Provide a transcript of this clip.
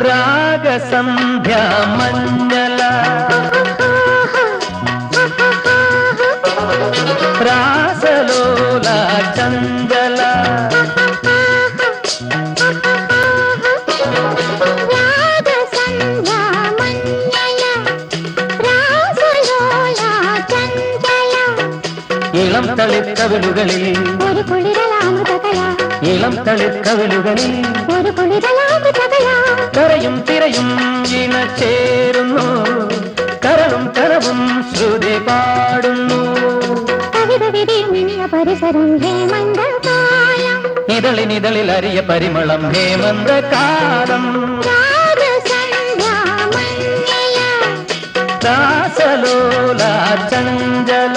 രാഗസന്ധ്യാ മഞ്ഞല രാസലോല ചഞ്ചല ഇളം തളിർക്കവിളുകളിൽ ഒരു കുളിരലാമൃതകല ഇളം തളിർക്കവിളുകളിൽ ഒരു കുളിരലാമൃതകല കരയും തിരയും ഇണചേരുന്നു കരളും കരവും ശ്രുതി പാടുന്നു കവിത വിരിഞ്ഞ പരിസരം ഹേമന്തകാലം ഇതളിനിതളിൽ അരിയ പരിമളം ഹേമന്തകാലം രാസലോല ചഞ്ചല